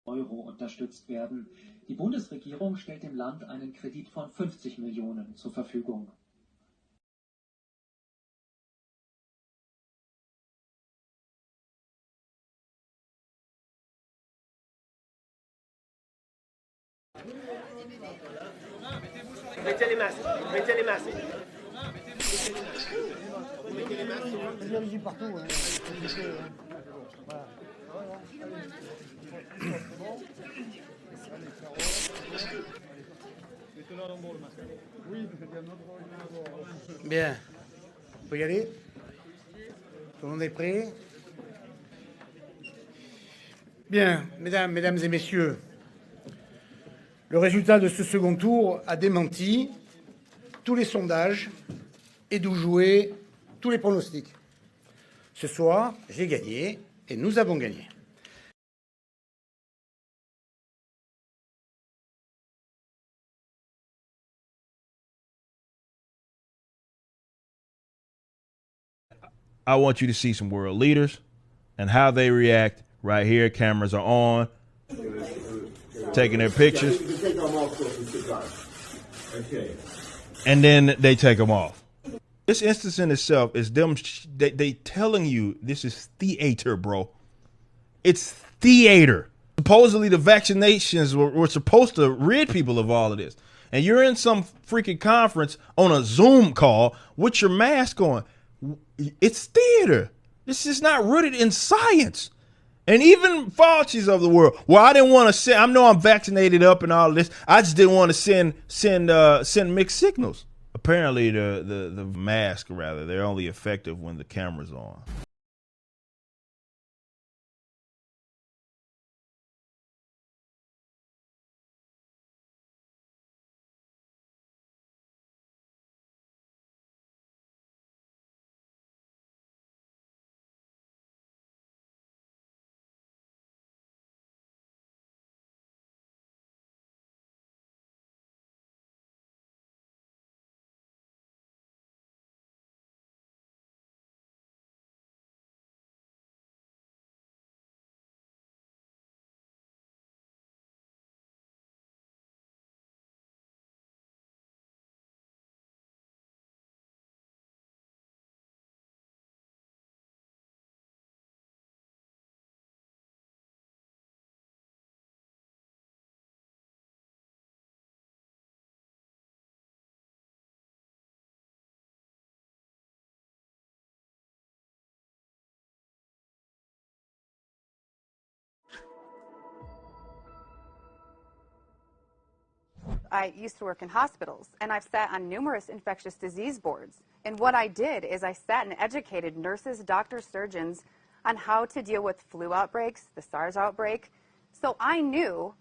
Euro unterstützt werden. Die Bundesregierung stellt dem Land einen Kredit von 50 Millionen zur Verfügung. Mettez les masques, mettez les masques. Mettez les masques. Il y a des partout. Hein. Voilà. Bien. On peut y aller? Tout le monde est prêt? Bien, mesdames et messieurs, le résultat de ce second tour a démenti tous les sondages et d'où jouer tous les pronostics. Ce soir, j'ai gagné et nous avons gagné. I want you to see some world leaders and how they react right here. Cameras are on, taking their pictures. And then they take them off. This instance in itself is them, they telling you this is theater, bro. It's theater. Supposedly the vaccinations were supposed to rid people of all of this. And you're in some freaking conference on a Zoom call with your mask on. It's theater. This is not rooted in science. And even Fauci's of the world. Well, I didn't want to send. I know I'm vaccinated up and all of this. I just didn't want to send mixed signals. Apparently, the mask, rather, they're only effective when the camera's on. I used to work in hospitals, and I've sat on numerous infectious disease boards. And what I did is I sat and educated nurses, doctors, surgeons on how to deal with flu outbreaks, the SARS outbreak. So I knew,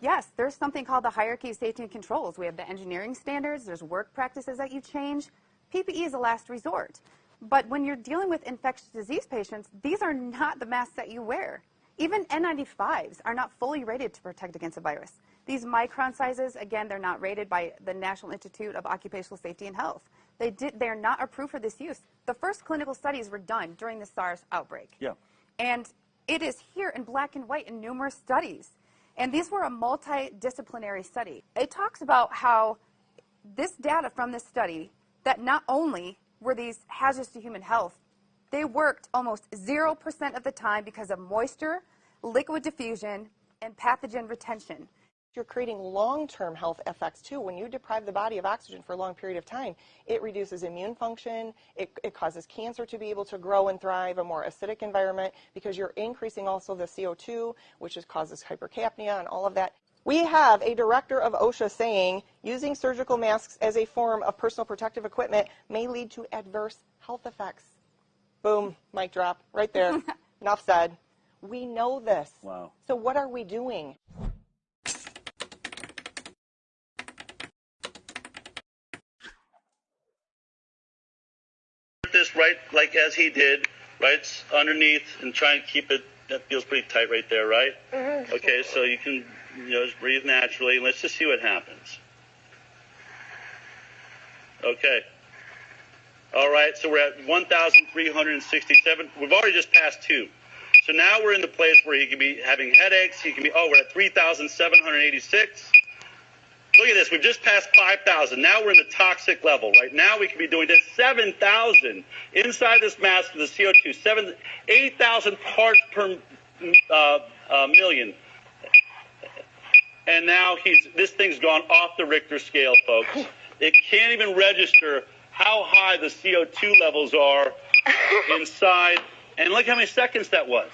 yes, there's something called the hierarchy of safety and controls. We have the engineering standards. There's work practices that you change. PPE is a last resort. But when you're dealing with infectious disease patients, these are not the masks that you wear. Even N95s are not fully rated to protect against a virus. These micron sizes, again, they're not rated by the National Institute of Occupational Safety and Health. They're not approved for this use. The first clinical studies were done during the SARS outbreak. Yeah. And it is here in black and white in numerous studies. And these were a multidisciplinary study. It talks about how this data from this study, that not only were these hazards to human health, they worked almost 0% of the time because of moisture, liquid diffusion, and pathogen retention. You're creating long-term health effects too. When you deprive the body of oxygen for a long period of time, it reduces immune function, it causes cancer to be able to grow and thrive, a more acidic environment, because you're increasing also the CO2, which causes hypercapnia and all of that. We have a director of OSHA saying using surgical masks as a form of personal protective equipment may lead to adverse health effects. Boom, mic drop, right there. Enough said. We know this. Wow. So what are we doing? This right, like as he did, right underneath, and try and keep it. That feels pretty tight right there, right? Mm-hmm. Okay, so you can, just breathe naturally. Let's just see what happens. Okay. All right, so we're at 1,367. We've already just passed 2. So now we're in the place where he can be having headaches. He can be, we're at 3,786. Look at this. We've just passed 5,000. Now we're in the toxic level. Right now we could be doing this 7,000 inside this mask of the CO2, 8,000 parts per million. And now this thing's gone off the Richter scale, folks. It can't even register how high the CO2 levels are inside. And look how many seconds that was.